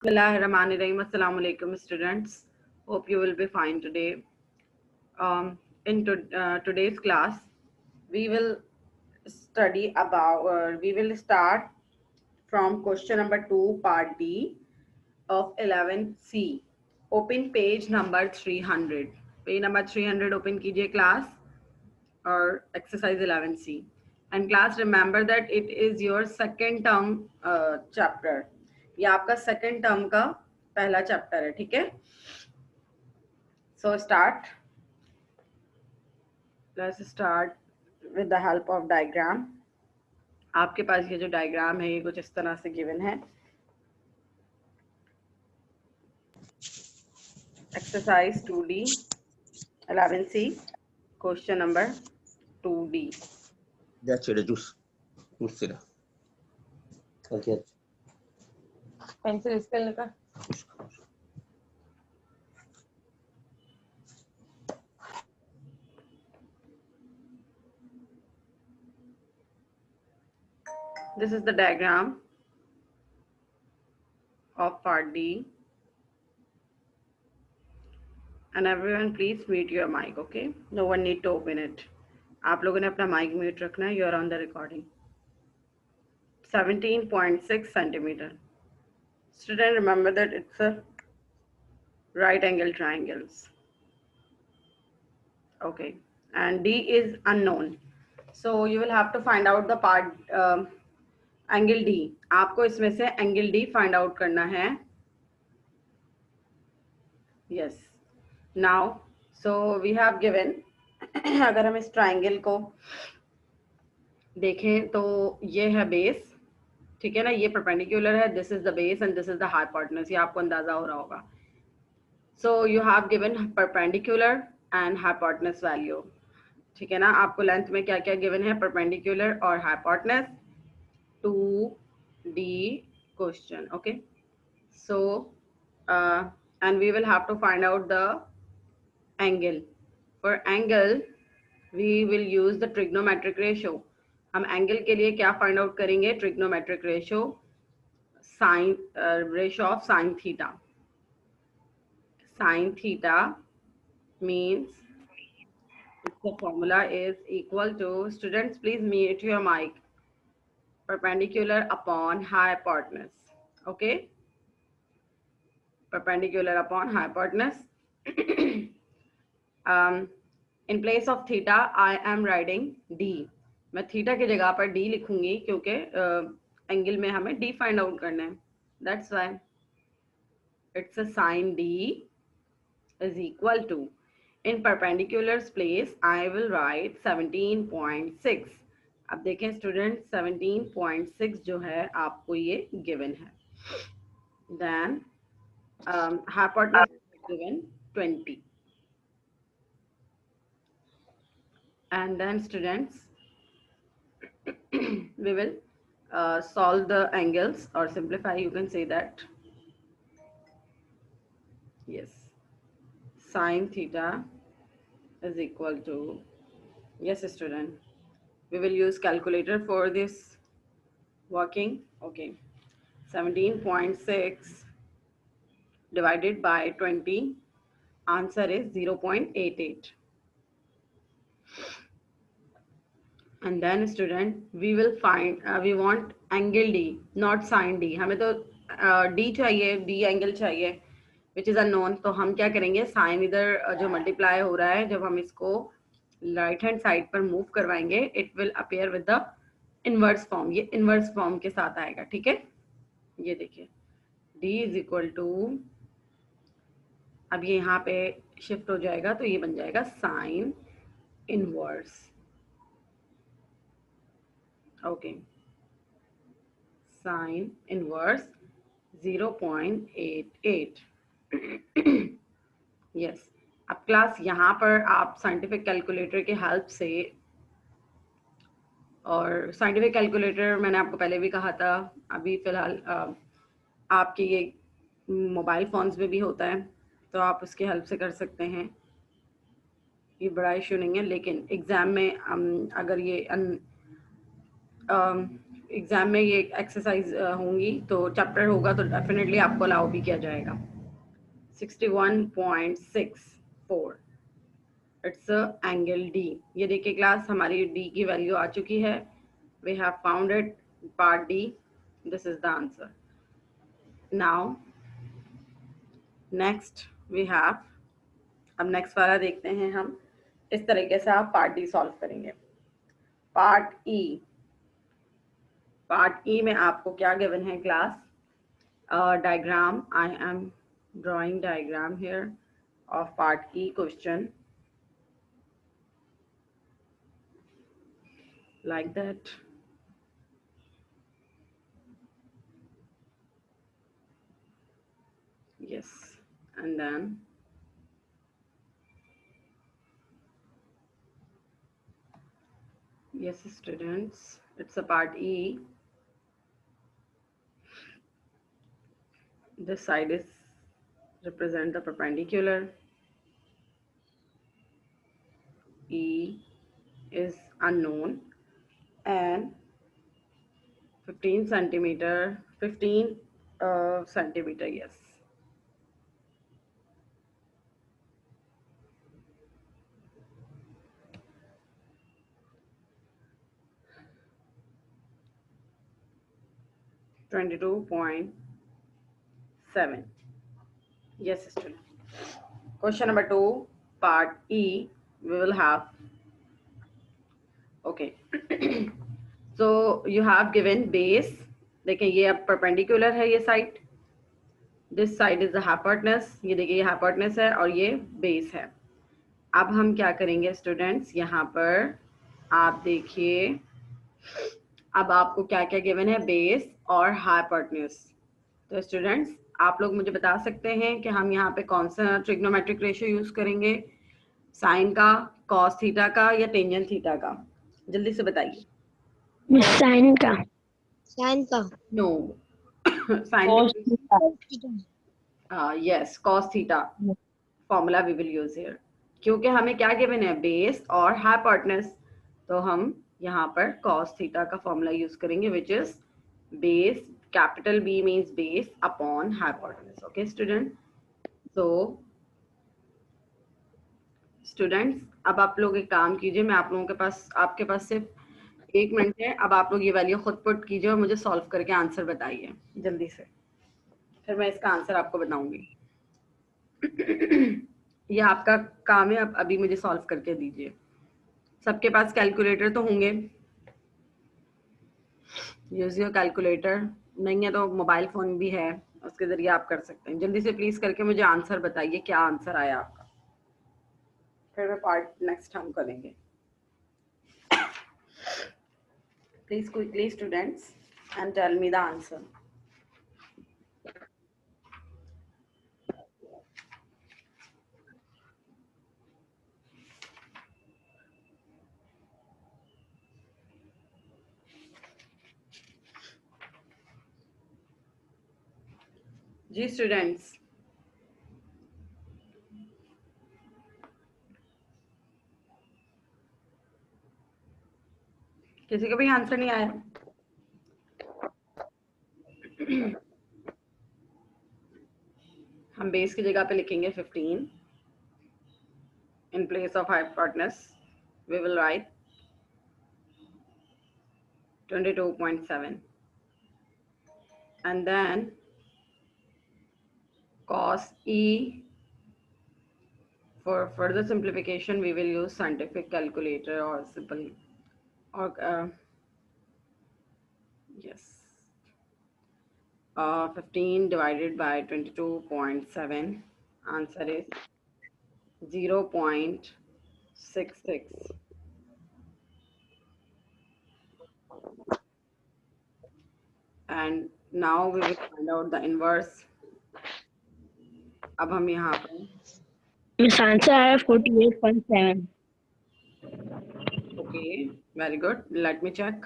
Bismillahirrahmanirrahim. Assalamu alaikum, students. Hope you will be fine today. In today's class, we will we will start from question number 2, part D of 11C. Open page number 300. Page number 300 open कीजिए class or exercise 11C. And class, remember that it is your second term chapter. ये आपका second term का पहला chapter है, ठीक है? So let's start with the help of diagram. आपके पास ये जो diagram है ये कुछ इस तरह से given है. Exercise 2D 11C question number 2D. That's it, juice. Juice okay. Pencil इसका लगा This is the diagram of part D. And everyone please mute your mic, okay? No one need to open it. आप लोगों ने अपना mic mute रखना है. You are on the recording. 17.6 centimeter. Student, remember that it's a right angle triangles. Okay. And D is unknown. So you will have to find out the part angle D. आपको इसमें से angle D find out करना है. Yes. Now, so we have given अगर हम इस triangle को देखें तो ये है बेस, ठीक है ना, ये परपेंडिकुलर है, this is the base and this is the hypotenuse, ये आपको अंदाजा हो रहा होगा. So you have given perpendicular and hypotenuse value, ठीक है ना. आपको लेंथ में क्या क्या गिवन है, परपेंडिकुलर और hypotenuse. 2D question, okay. So and we will have to find out the angle. For angle we will use the trigonometric ratio. हम angle के लिए क्या find out करेंगे, trigonometric ratio, sin ratio of sin theta. Sin theta means the formula is equal to, students please mute your mic, perpendicular upon hypotenuse, okay, perpendicular upon hypotenuse. In place of theta I am writing D. मैं theta की जगह पर D लिखूंगी क्योंकि angle में हमें D find out करना है. That's why it's a sin D is equal to, in perpendiculars place I will write 17.6. अब देखें स्टूडेंट, 17.6 जो है आपको ये given है. Then hypotenuse is given 20. And then students we will solve the angles or simplify, you can say that. Yes, sin theta is equal to, yes student, we will use calculator for this working. Okay, 17.6 divided by 20, answer is 0.88. And then student we will find we want angle D, not sin D. हमें तो D चाहिए, D angle चाहिए, which is unknown. तो हम क्या करेंगे, sin इधर जो मल्टीप्लाई हो रहा है, जब हम इसको राइट हैंड साइड पर मूव करवाएंगे it will appear with the inverse form. ये इनवर्स फॉर्म के साथ आएगा, ठीक है. ये देखिए D इज इक्वल टू, अब ये यहाँ पे शिफ्ट हो जाएगा तो ये बन जाएगा sine inverse. Okay, sin inverse 0.88. Yes. अब क्लास यहाँ पर आप साइंटिफिक कैलकुलेटर के हेल्प से, और साइंटिफिक कैलकुलेटर मैंने आपको पहले भी कहा था, अभी फिलहाल आपके ये मोबाइल फोन्स में भी होता है, तो आप उसके हेल्प से कर सकते हैं. ये बड़ा इशू नहीं है, लेकिन एग्जाम में अगर ये एग्जाम में ये एक्सरसाइज होंगी तो चैप्टर होगा तो डेफिनेटली आपको अलाउ भी किया जाएगा। 61.64 इट्स एंगल डी। ये देखिए क्लास, हमारी डी की वैल्यू आ चुकी है। We have found it, part D, this is the answer. Now next we have, अब नेक्स्ट वाला देखते हैं हम। इस तरीके से आप पार्ट डी सॉल्व करेंगे। पार्ट ई, पार्ट ई में आपको क्या गिवन है class? Diagram, I am drawing diagram here of part E question like that. Yes, and then yes students, it's a part E. This side is represent the perpendicular. E is unknown and 15 centimeter, 15 centimeter, yes. $22.7. Yes student. Question number 2, part E, we will have, okay. So you have given base, देखिए ये अब perpendicular है ये side, this side is the hypotenuse, ये देखिए ये hypotenuse है और ये बेस है। अब हम क्या करेंगे स्टूडेंट्स, यहाँ पर आप देखिए, अब आपको क्या क्या गिवन है, बेस और हाइपोटेनस। तो स्टूडेंट्स आप लोग मुझे बता सकते हैं कि हम यहाँ पे कौन सा ट्रिग्नोमेट्रिक रेशियो यूज करेंगे, साइन का, कॉस थीटा का या टेंजेंट थीटा का? जल्दी से बताइए। साइन का। No sign, yes cos theta formula we will use here, क्योंकि हमें क्या गिवन है, बेस और हाइपोटेनस, तो हम यहाँ पर कॉस थीटा का फॉर्मूला यूज करेंगे which is base, capital B means base upon hypotenuse. Okay student, so students अब आप लोग एक काम कीजिए, मैं आप लोगों के पास, आपके पास सिर्फ 1 मिनट है, अब आप लोग ये वैल्यू खुद पुट कीजिए और मुझे सॉल्व करके आंसर बताइए जल्दी से, फिर मैं इसका आंसर आपको बताऊंगी। ये आपका काम है, अब अभी मुझे सॉल्व करके दीजिए। सबके पास कैलकुलेटर तो होंगे, यूज योर कैलकुलेटर, नहीं है तो मोबाइल फोन भी है, उसके जरिए आप कर सकते हैं। जल्दी से प्लीज करके मुझे आंसर बताइए, क्या आंसर आया आपका, फिर मैं पार्ट नेक्स्ट हम करेंगे। Please quickly students and tell me the answer. जी स्टूडेंट्स, किसी को भी आंसर नहीं आया? हम बेस की जगह पे लिखेंगे 15, in place of hypotenuse we will write 22.7, and then cos E, for further simplification we will use scientific calculator or simple or yes, 15 divided by 22.7, answer is 0.66, and now we will find out the inverse। अब हम यहाँ पर miss answer आया 48.7। okay, very good, let me check।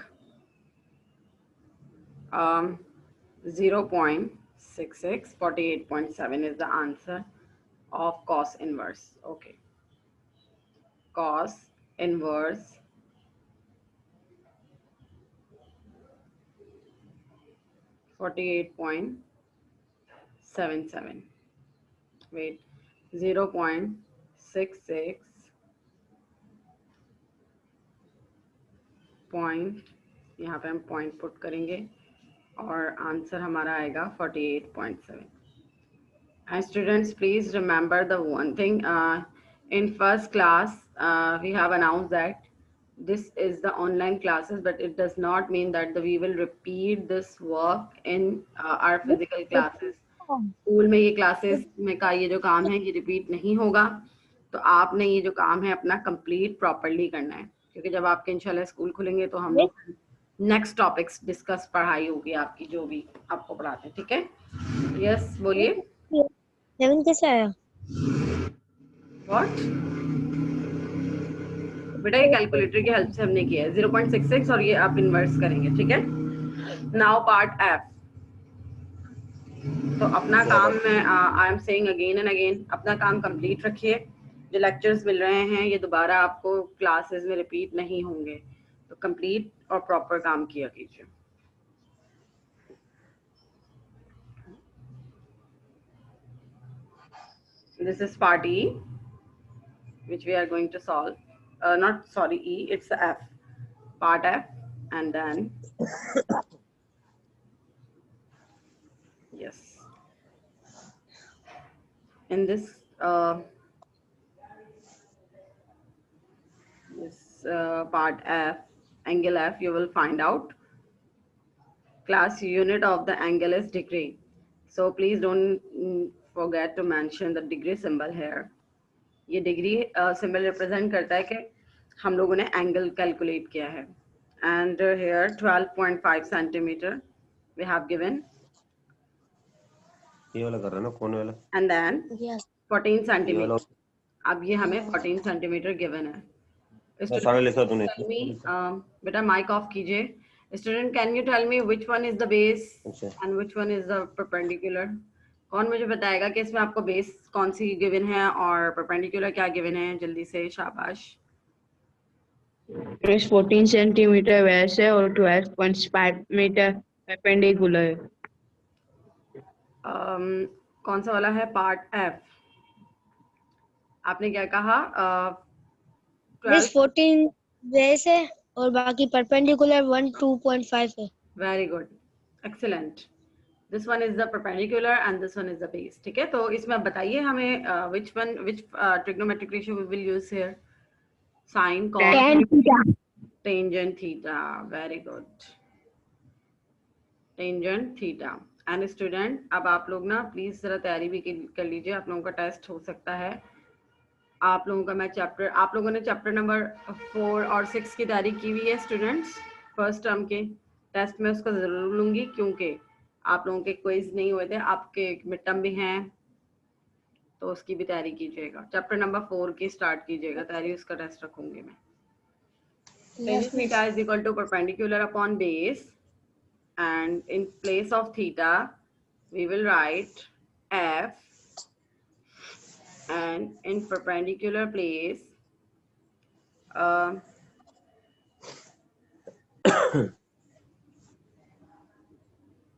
0.66, 48.7 is the answer of cos inverse। Okay, cos inverse 48.77. Wait, 0.66 point, यहाँ पे हम point put करेंगे और आंसर हमारा आएगा 48.7. And students, please remember the one thing. In first class, we have announced that this is the online classes, but it does not mean that we will repeat this work in our physical classes. School में ये classes में का ये जो काम है ये repeat नहीं होगा, तो आपने ये जो काम है अपना कंप्लीट प्रॉपरली करना है, क्योंकि जब आपके इंशाल्लाह स्कूल खुलेंगे तो हम लोग नेक्स्ट टॉपिक्स डिस्कस पढ़ाई होगी आपकी जो भी आपको पढ़ाते हैं. ठीक है, यस बोलिए. 7 कैसे आया? व्हाट बेटा, ये कैलकुलेटर की हेल्प से हमने किया है 0.66 और ये आप इन्वर्स करेंगे. ठीक है, नाउ पार्ट एफ. तो अपना काम मैं I am saying again and again, अपना काम कंप्लीट रखिए. जो लेक्चर्स मिल रहे हैं ये दोबारा आपको क्लासेस में रिपीट नहीं होंगे, तो कंप्लीट और प्रॉपर काम किया कीजिए. This is part E, which we are going to solve. Not sorry, E, it's F, part F, and then yes, in this part F, angle F, you will find out class unit of the angle is degree. So please don't forget to mention the degree symbol here. ये degree symbol represent करता है कि हम लोगों ने angle calculate किया है. And here 12.5 centimetre we have given, ये वाला कर रहा है ना, कोने वाला. And then 14 centimetre. अब ये हमें 14 सेंटीमीटर गिवन है. सारा लिखा तूने. बेटा माइक ऑफ कीजिए. Student, can you tell me which one is the base and which one is the perpendicular? कौन मुझे बताएगा कि इसमें आपको बेस कौन सी गिवन है और परपेंडिकुलर क्या गिवन है? जल्दी से, शाबाश. बेस 14 सेंटीमीटर बेस है और 12.5 मीटर परपेंडिकुलर है. कौन सा वाला है? Part F. आपने क्या कहा? 14 बेस है और बाकी परपेंडिकुलर 2.5 है. Very good, excellent. This one is the perpendicular and this one is the base. ठीक है, तो इसमें अब बताइए हमें which trigonometric ratio we will use here? Sin, cos, tan theta. tangent theta. Very good. Tangent theta. And student, अब आप लोग ना प्लीज जरा तैयारी भी कर लीजिए, आप लोगों का टेस्ट हो सकता है. आप लोगों का मैं चैप्टर, आप लोगों ने चैप्टर नंबर 4 और 6 की तैयारी की हुई है स्टूडेंट्स. फर्स्ट टर्म के टेस्ट में उसको जरूर लूंगी, क्योंकि आप लोगों के क्विज नहीं हुए थे, आपके मिड टर्म भी हैं, तो उसकी भी तैयारी कीजिएगा. चैप्टर नंबर 4 की स्टार्ट कीजिएगा तैयारी, उसका टेस्ट रखूंगी मैं. Tangent theta is equal to perpendicular upon base, and in place of theta we will write f, and in perpendicular place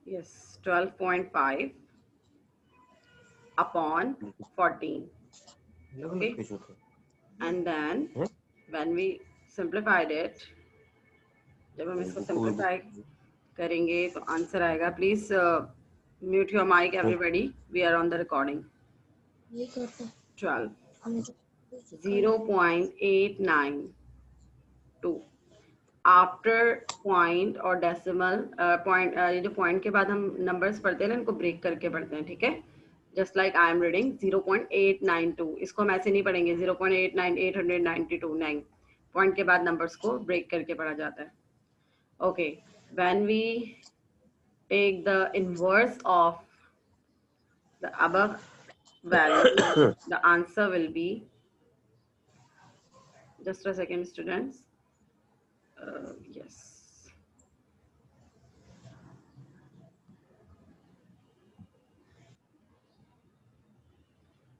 yes, 12.5 upon 14. Okay, and then when we simplified it, जब हम इसको simplify करेंगे तो answer आएगा. Please mute your mic everybody, we are on the recording. 12 0.892 after point और decimal point. ये जो point के बाद हम नंबर्स पढ़ते हैं ना, इनको ब्रेक करके पढ़ते हैं. ठीक है, just like I am reading 0.892. इसको हम ऐसे नहीं पढ़ेंगे 0.89892, नहीं, पॉइंट के बाद नंबर्स को ब्रेक करके पढ़ा जाता है. Okay, when we take the inverse of the above value, the answer will be, just a second students, yes,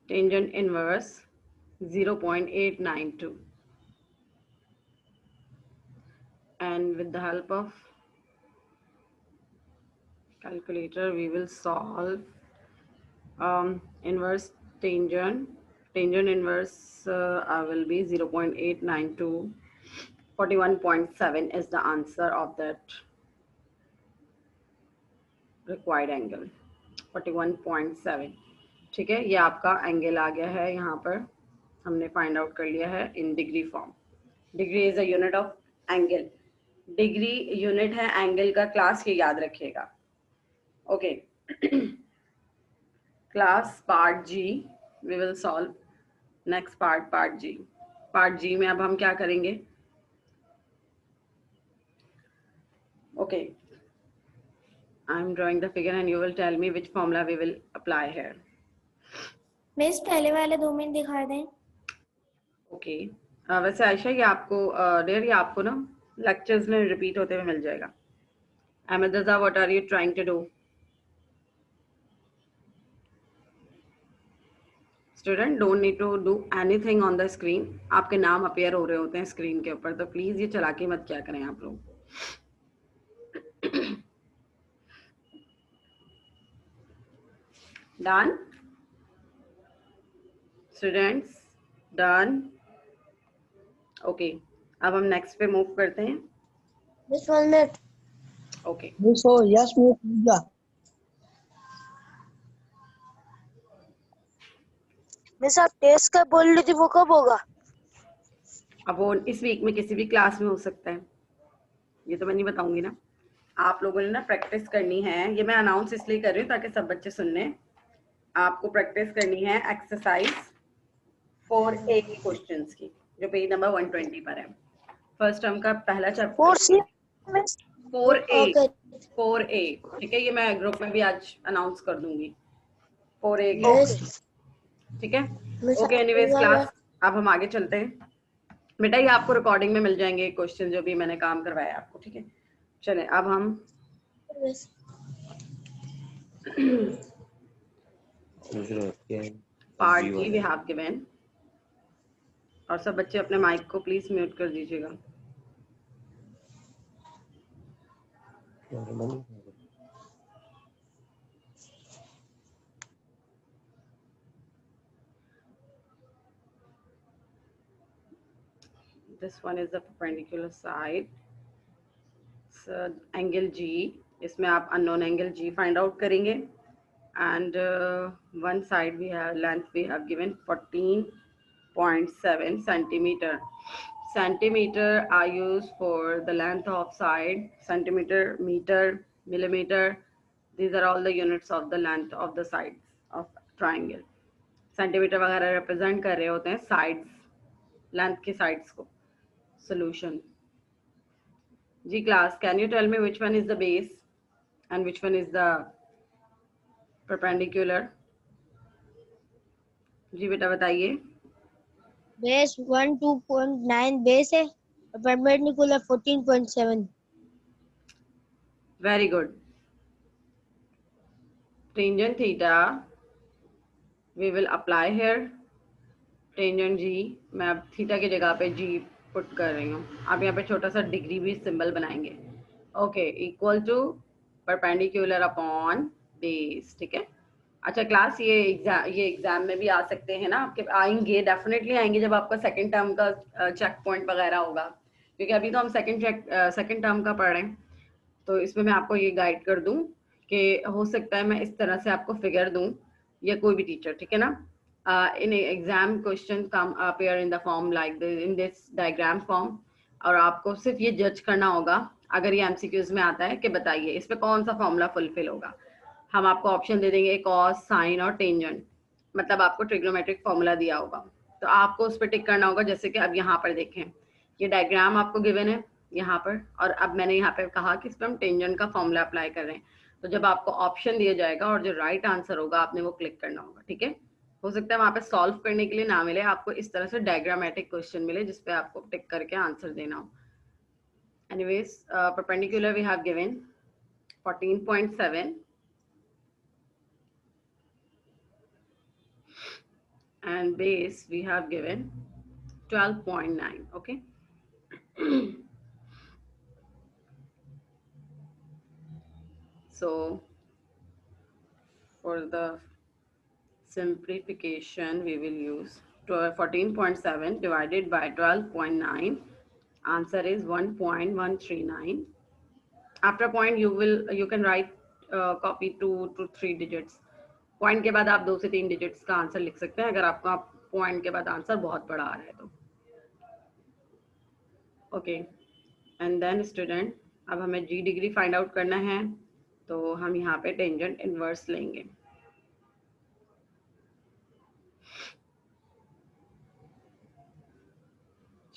tangent inverse 0.892, and with the help of calculator we will solve inverse tangent inverse will be 0.892. 41.7 is the answer of that required angle. 41.7. ठीक है, ये आपका angle आ गया है, यहाँ पर हमने find out कर लिया है in degree form. Degree is a unit of angle. Degree unit है एंगल का. क्लास ये याद रखिएगा. Okay, class part G we will solve. Next part G. Part G में अब हम क्या करेंगे? Okay, I am drawing the figure and you will tell me which formula we will apply here. Miss पहले वाले 2 मिनट दिखा दें. Okay, वैसे आयशा ये आपको डेयर ये आपको ना लेक्चर्स में रिपीट होते हुए मिल जाएगा. Ahmad Raza, what are you trying to do? Student don't need to do anything on the screen. आपके नाम अपीयर हो रहे होते हैं स्क्रीन के ऊपर, तो प्लीज ये चालाकी मत क्या करें आप लोग. Done students? डन. ओके, अब हम नेक्स्ट पे मूव करते हैं. Miss 1 minute. Okay, yes miss. Miss आप टेस्ट का बोल रही थी, वो कब होगा? अब वो इस वीक में किसी भी क्लास में हो सकता है, ये तो मैं नहीं बताऊंगी ना. आप लोगों ने ना प्रैक्टिस करनी है. ये मैं अनाउंस इसलिए कर रही हूँ ताकि सब बच्चे सुन लें. आपको प्रैक्टिस करनी है एक्सरसाइज 4A की क्वेश्चंस की, जो पेज नंबर 120 पर है. फर्स्ट टर्म का पहला चैप्टर 4A. 4A, ठीक है. ये मैं ग्रुप में भी आज अनाउंस कर दूंगी 4A की. ठीक है, ओके. एनीवेज क्लास, अब हम आगे चलते हैं. बेटा ये आपको रिकॉर्डिंग में मिल जाएंगे क्वेश्चन जो भी मैंने काम करवाया आपको. ठीक है, चले अब हम part G we have given. और सब बच्चे अपने माइक को प्लीज म्यूट कर दीजिएगा. This one is the perpendicular side. So angle G. इसमें आप unknown angle G find out करेंगे. And one side we have length we have given 14.7 centimeter. Centimeter are used for the length of side. Centimeter, meter, millimeter. These are all the units of the length of the sides of triangle. Centimeter वगैरह represent कर रहे होते हैं sides, length की sides को. Solution. G class, can you tell me which one is the base and which one is the perpendicular? जी बेटा बताइए. Base 12.9 base है और perpendicular 14.7. Very good. Tangent theta we will apply here. Tangent G, मैं अब theta की जगह पे G put कर रही हूँ. आप यहाँ पे छोटा सा डिग्री भी सिंबल बनाएंगे. Okay, equal to perpendicular upon base. ठीक है. अच्छा क्लास, ये एग्जाम में भी आ सकते हैं ना आपके? आएंगे, डेफिनेटली आएंगे जब आपका सेकंड टर्म का चेक पॉइंट वगैरह होगा, क्योंकि अभी तो हम सेकंड टर्म का पढ़ रहे हैं. तो इसमें मैं आपको ये गाइड कर दूं कि हो सकता है मैं इस तरह से आपको फिगर दूं या कोई भी टीचर. ठीक है ना. In exam question come appear in the form like in this diagram form. और आपको सिर्फ ये जज करना होगा अगर ये एमसीक्यूज में आता है कि बताइए इस पे कौन सा फॉर्मूला फुलफिल होगा. हम आपको ऑप्शन दे देंगे कॉस, साइन और टेंजेंट. मतलब आपको ट्रिग्नोमेट्रिक फॉर्मूला दिया होगा, तो आपको उस पर टिक करना होगा. जैसे कि अब यहाँ पर देखें, ये डायग्राम आपको गिवन है यहाँ पर, और अब मैंने यहाँ पे कहा कि इस पर हम टेंजेंट का फॉर्मूला अप्लाई कर रहे हैं. तो जब आपको ऑप्शन दिया जाएगा और जो राइट आंसर होगा आपने वो क्लिक करना होगा. ठीक है. हो सकता है वहाँ पे सॉल्व करने के लिए ना मिले आपको, इस तरह से डायग्रामेटिक क्वेश्चन मिले जिसपे आपको टिक करके आंसर देना हो. Anyways, perpendicular we have given 14.7 and base we have given 12.9. okay. So for the simplification we will use 14.7 divided by 12.9. Answer is 1.139. After point you can write copy 2 to 3 digits. Point के बाद आप 2 से 3 digits का answer लिख सकते हैं अगर आपका पॉइंट के बाद आंसर बहुत बड़ा आ रहा है तो। ओके एंड देन स्टूडेंट, अब हमें जी डिग्री फाइंड आउट करना है, तो हम यहाँ पे टेंजेंट इनवर्स लेंगे।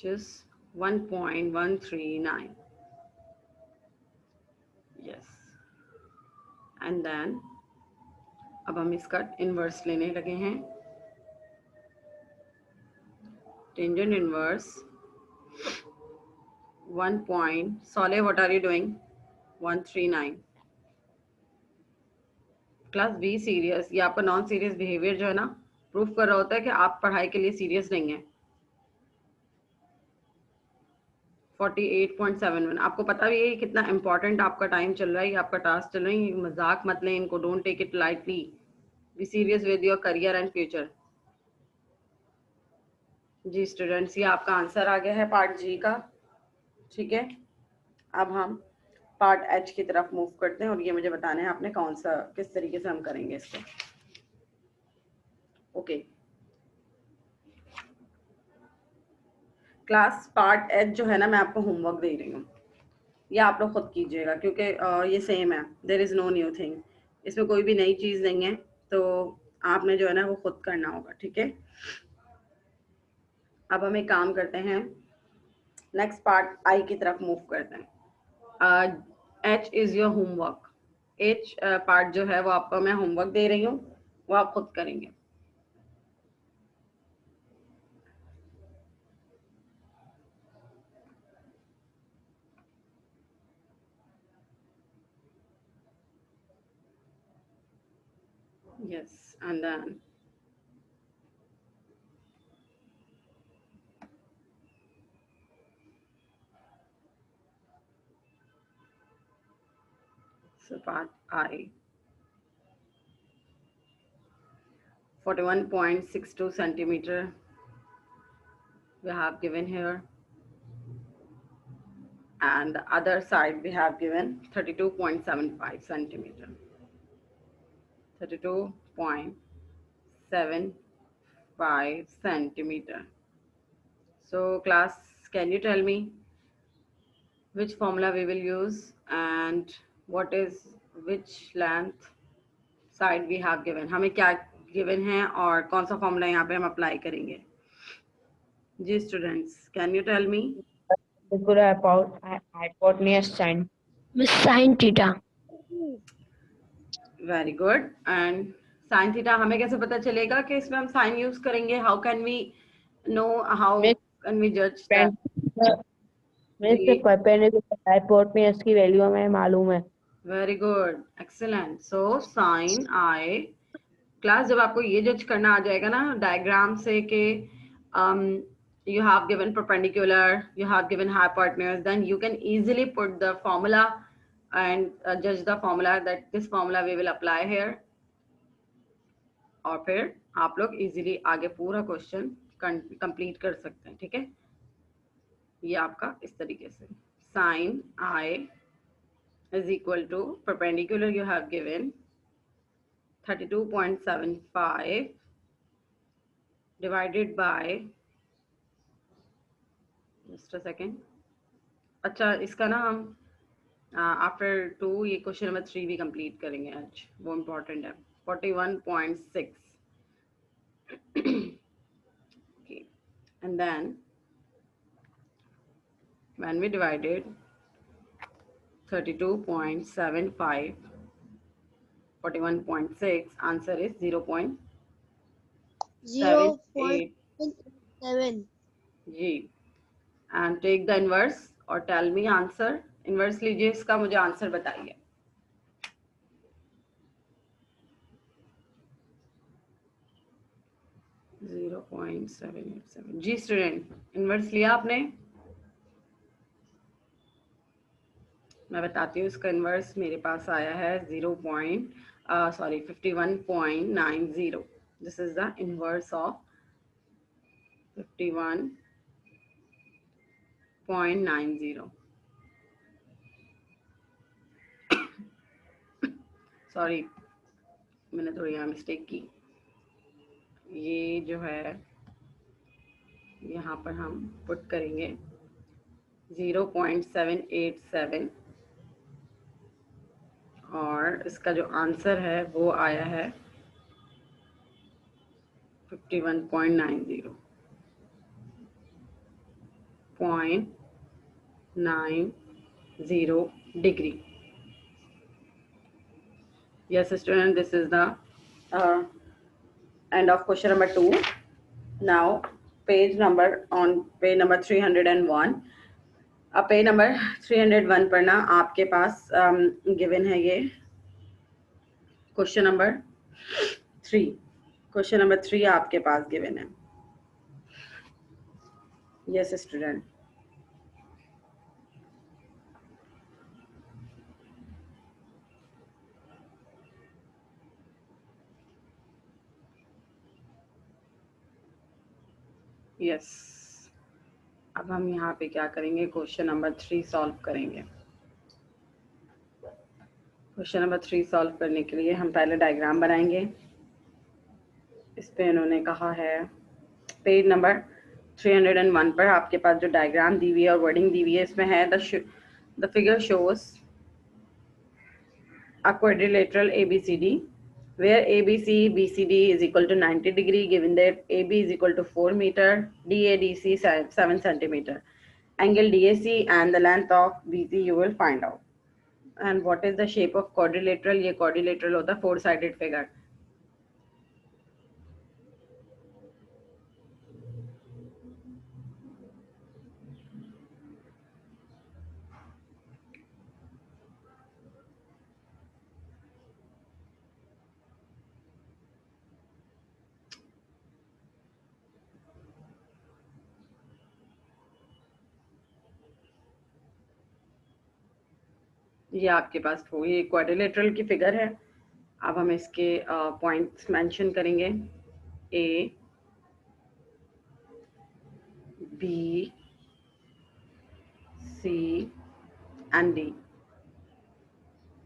Just 1.139. Yes. And then अब हम इसका इनवर्स लेने लगे हैं। Tangent inverse 1. Soleh, what are you doing? 139. Class be serious, ये आपका नॉन सीरियस बिहेवियर जो है ना प्रूफ कर रहा होता है कि आप पढ़ाई के लिए सीरियस नहीं है। 48.71। आपको पता भी है कितना इंपॉर्टेंट आपका टाइम चल रहा है, ये आपका टास्क चल रहा है, मजाक मत लें इनको, don't take it lightly, be serious with your career and future. जी स्टूडेंट्स, ये आपका आंसर आ गया है पार्ट जी का। ठीक है, अब हम पार्ट एच की तरफ मूव करते हैं और ये मुझे बताना है आपने कौन सा, किस तरीके से हम करेंगे इसको। ओके क्लास, पार्ट एच जो है ना मैं आपको होमवर्क दे रही हूँ, ये आप लोग खुद कीजिएगा क्योंकि ये सेम है, there is no new thing, इसमें कोई भी नई चीज़ नहीं है, तो आपने जो है ना वो खुद करना होगा। ठीक है, अब हम एक काम करते हैं, नेक्स्ट पार्ट आई की तरफ मूव करते हैं। H is your homework. H part जो है वो आपको मैं होमवर्क दे रही हूँ, वो आप खुद करेंगे। Yes, and then so part I, 41.62 centimeter we have given here, and the other side we have given 32.75 centimeter. 32.75 centimeter. So class, can you tell me which formula we will use and what is which length side we have given? हमें क्या given है और कौन सा formula यहाँ पे हम apply करेंगे? जी students, can you tell me? Hypotenuse sine. Sin theta. Very good. And sin theta हमें कैसे पता चलेगा कि इसमें हम sin use करेंगे? How can we know, how can we judge that? मेरे परपेंडिकुलर हाइपोटेन्यूज की वैल्यू हमें मालूम है। Very good, excellent. So sin I, class जब आपको ये जज करना आ जाएगा ना डायग्राम से कि you have given perpendicular, you have given hypotenuse, then you can easily put the formula and judge the formula that this formula we will apply here, और फिर आप लोग easily आगे पूरा क्वेश्चन कंप्लीट कर सकते हैं। ठीक है, ये आपका इस तरीके से sin I is equal to perpendicular you have given 32.75 divided by, just a second, अच्छा इसका ना हम आफ्टर 2 ये क्वेश्चन नंबर 3 भी कंप्लीट करेंगे आज, वो इम्पोर्टेंट है। 41.6 okay, and then when we divided 32.75 41.6, answer is 0.78 0.7. जी, and take the inverse और tell me answer। इनवर्स लीजिए इसका, मुझे आंसर बताइए। .787 जी स्टूडेंट, इनवर्स लिया आपने? मैं बताती हूँ इसका इनवर्स मेरे पास आया है sorry, 51.90. This is the inverse of 51.90. Sorry, मैंने थोड़ी यहाँ मिस्टेक की। ये जो है यहाँ पर हम पुट करेंगे 0.787 और इसका जो आंसर है वो आया है 51.90 degree. Yes, student, this is the end of question number 2. Now, page number 301. अब पेज नंबर 301 पर ना आपके पास गिवन है ये क्वेश्चन नंबर 3. क्वेश्चन नंबर 3 आपके पास गिवन है. Yes student. यस, अब हम यहाँ पे क्या करेंगे, क्वेश्चन नंबर 3 सॉल्व करेंगे. क्वेश्चन नंबर 3 सॉल्व करने के लिए हम पहले डायग्राम बनाएंगे. इस पे इन्होंने कहा है पेज नंबर 301 पर आपके पास जो डायग्राम दी हुई है और वर्डिंग दी हुई है, इसमें है the figure shows a quadrilateral ABCD where ABC BCD is equal to 90 degree, given that AB is equal to 4 meter, DADC 7 centimeter, angle DAC and the length of BC you will find out. And what is the shape of quadrilateral? ये quadrilateral होता है 4-sided figure. ये आपके पास ये quadrilateral की figure है. अब हम इसके पॉइंट्स मेंशन करेंगे. A, B, C and D.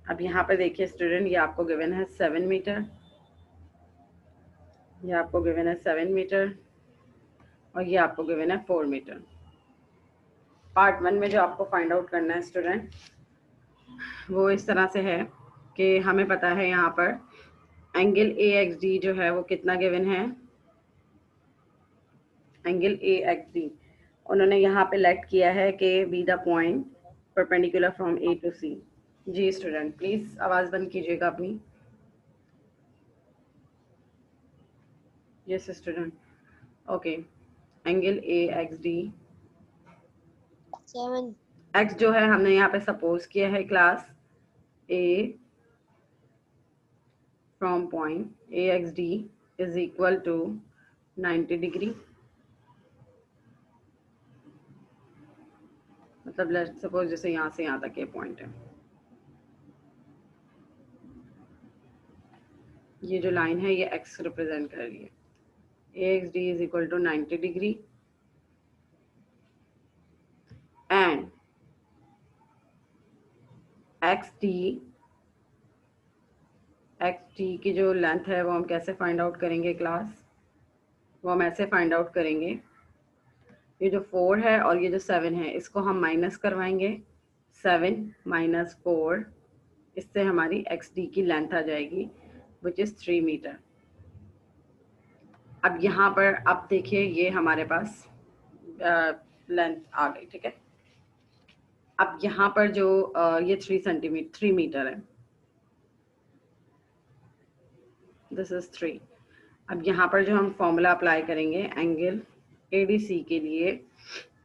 अब यहाँ पे देखिए स्टूडेंट, ये आपको गिवन है 7 मीटर, ये आपको गिवन है 7 मीटर और ये आपको गिवन है 4 मीटर. पार्ट 1 में जो आपको फाइंड आउट करना है स्टूडेंट, वो इस तरह से है कि हमें पता है यहाँ पर एंगल AXD जो है वो कितना गिवन है. एंगल AXD उन्होंने यहाँ पे लेट किया है कि B the point perpendicular from A to C. जी स्टूडेंट, प्लीज आवाज बंद कीजिएगा अपनी. Yes student. Okay, angle AXD 7. x जो है हमने यहाँ पे सपोज किया है class A from point AXD is equal to 90 degree. मतलब लेट्स सपोज जैसे यहाँ से यहाँ तक ये पॉइंट है, ये जो लाइन है ये x रिप्रेजेंट कर रही है. AXD is equal to 90 degree and XT की जो लेंथ है वो हम कैसे फाइंड आउट करेंगे क्लास, वो हम ऐसे फाइंड आउट करेंगे. ये जो 4 है और ये जो 7 है इसको हम माइनस करवाएंगे. 7 माइनस 4, इससे हमारी XD की लेंथ आ जाएगी विच इज 3 मीटर. अब यहाँ पर अब देखिए ये हमारे पास लेंथ आ गई. ठीक है, अब यहाँ पर जो ये 3 मीटर है, दिस इज 3. अब यहाँ पर जो हम फॉर्मूला अप्लाई करेंगे एंगल ADC के लिए,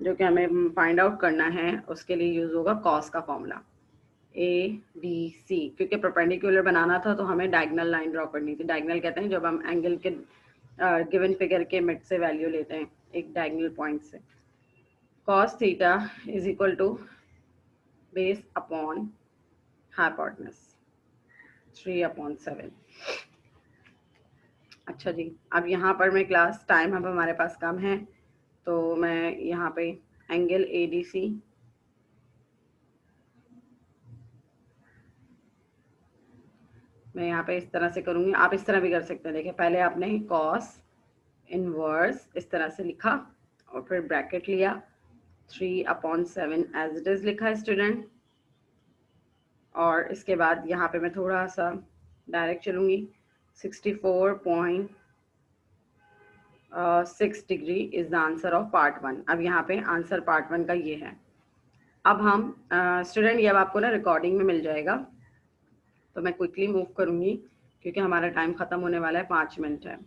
जो कि हमें फाइंड आउट करना है, उसके लिए यूज होगा कॉस का फॉर्मूला ADC. क्योंकि परपेंडिकुलर बनाना था तो हमें डायगोनल लाइन ड्रॉ करनी थी. डायगोनल कहते हैं जब हम एंगल के गिवन फिगर के मिड से वैल्यू लेते हैं एक डायगोनल पॉइंट से. cos theta is equal to base upon hypotenuse. 3/7। अच्छा जी, अब यहाँ पर मैं क्लास टाइम अब हमारे पास कम है, तो मैं यहाँ पे एंगल ADC मैं यहाँ पे इस तरह से करूँगी। आप इस तरह भी कर सकते हैं। देखिए, पहले आपने कॉस इनवर्स इस तरह से लिखा और फिर ब्रैकेट लिया, 3/7 एज इट इज लिखा स्टूडेंट, और इसके बाद यहाँ पे मैं थोड़ा सा डायरेक्ट चलूँगी। 64.6 degree is the answer of part 1। अब यहाँ पे आंसर पार्ट 1 का ये है। अब हम स्टूडेंट ये अब आपको ना रिकॉर्डिंग में मिल जाएगा, तो मैं क्विकली मूव करूँगी क्योंकि हमारा टाइम ख़त्म होने वाला है, 5 मिनट है।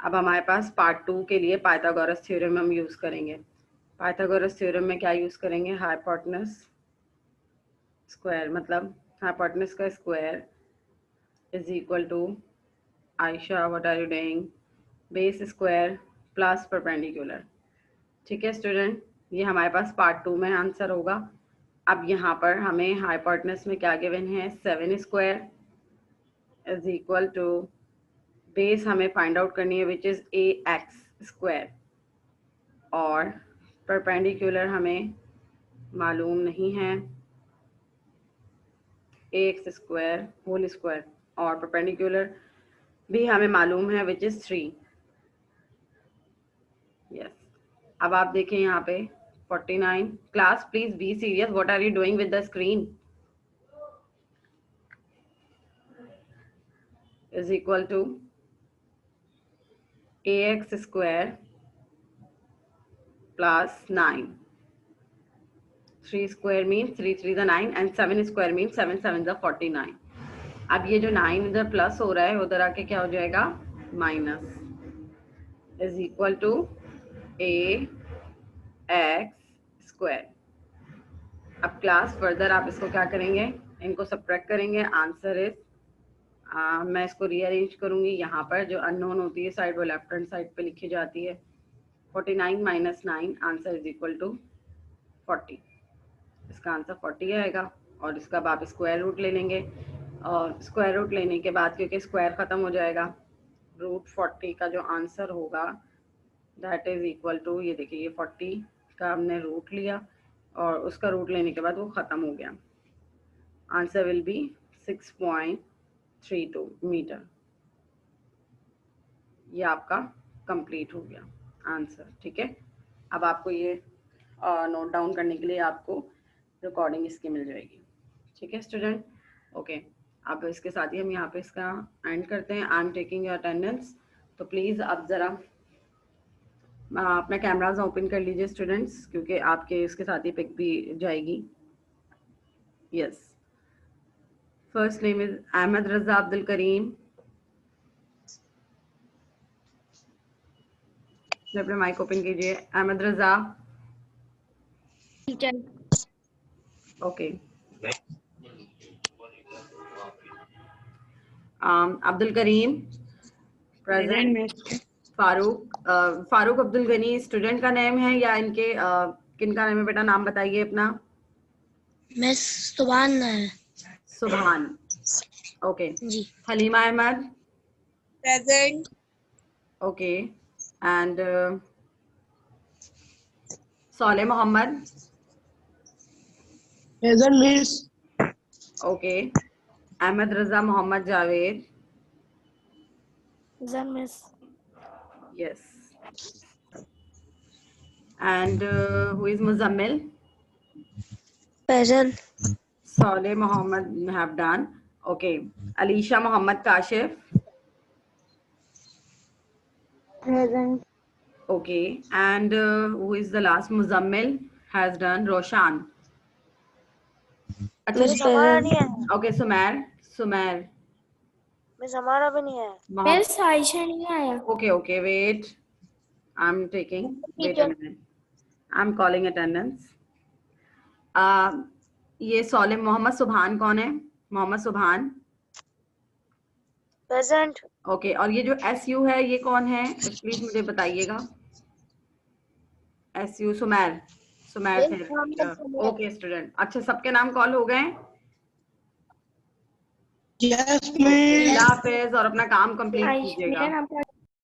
अब हमारे पास पार्ट 2 के लिए पाइथागोरस थ्योरम हम यूज़ करेंगे। पाइथागोरस थ्योरम में क्या यूज़ करेंगे? हाइपोटेनस स्क्वायर, मतलब हाइपोटेनस का square is equal to, Ayesha what are you doing, base square plus perpendicular. ठीक है स्टूडेंट, ये हमारे पास पार्ट 2 में आंसर होगा। अब यहाँ पर हमें हाइपोटेनस में क्या गिवन है? 7 square is equal to, base हमें फाइंड आउट करनी है विच इज AX स्क्वायर, और परपेंडिकुलर हमें मालूम नहीं है, AX स्क्वायर होल स्क्वायर, और परपेंडिकुलर भी हमें मालूम है विच इज 3। यस, अब आप देखें यहाँ पे 49। Class please be serious, what are you doing with the screen? Is equal to AX square plus 9। 3 square means 3 3 the 9 and 7 square means 7 7 the 49। अब ये जो 9 इधर प्लस हो रहा है उधर आके क्या हो जाएगा? Minus, is equal to AX square. अब क्लास फर्दर आप इसको क्या करेंगे? इनको सबट्रैक्ट करेंगे। आंसर इज, मैं इसको रीअरेंज करूंगी। यहाँ पर जो अननोन होती है साइड, वो लेफ्ट हैंड साइड पे लिखी जाती है। 49 minus 9 answer is equal to 40। इसका आंसर 40 आएगा, और इसका अब आप स्क्वायर रूट ले लेंगे, और स्क्वायर रूट लेने के बाद क्योंकि स्क्वायर ख़त्म हो जाएगा, रूट 40 का जो आंसर होगा दैट इज इक्वल टू, ये देखिए ये 40 का हमने रूट लिया और उसका रूट लेने के बाद वो ख़त्म हो गया। Answer will be 6.32 metre. ये आपका कंप्लीट हो गया आंसर। ठीक है, अब आपको ये नोट डाउन करने के लिए आपको रिकॉर्डिंग इसकी मिल जाएगी। ठीक है स्टूडेंट, ओके। अब इसके साथ ही हम यहाँ पे इसका एंड करते हैं। I am taking your attendance, तो प्लीज़ आप ज़रा अपना कैमराज ओपन कर लीजिए स्टूडेंट्स, क्योंकि आपके इसके साथ ही पिक भी जाएगी। Yes, first name is Ahmad Raza Abdul Karim. अपना माइक ओपन कीजिए। Ahmad Raza, okay. Abdul Karim present. Farooq Abdul Gani student का नेम है या इनके किनका नेम है? बेटा नाम बताइए अपना। मिस सुभान है। Subhan, okay ji. Halima Ahmad present. Okay, and Saleh Mohammed present miss. Okay, Ahmad Raza Mohammed Javed present miss. yes, and who is Muzammil? Present. Saleh Mohammed have done. Okay, Alisha Mohammed Kashif. Present. Okay, and who is the last? Muzammil has done. Roshan. अच्छा miss हमारा नहीं है। Okay, Sumair. Miss हमारा भी नहीं है। Mohammed. Miss Ayesha नहीं आया। Okay, wait. I'm taking. Wait a minute. I'm calling attendance. ये सोले मोहम्मद सुभान कौन है? मोहम्मद सुभान, प्रेजेंट। ओके। और ये जो SU है ये कौन है? प्लीज मुझे बताइएगा। SU सुमैर थे। ओके स्टूडेंट, अच्छा सबके नाम कॉल हो गए? यस मिस हाफिज और अपना काम कंप्लीट कीजिएगा।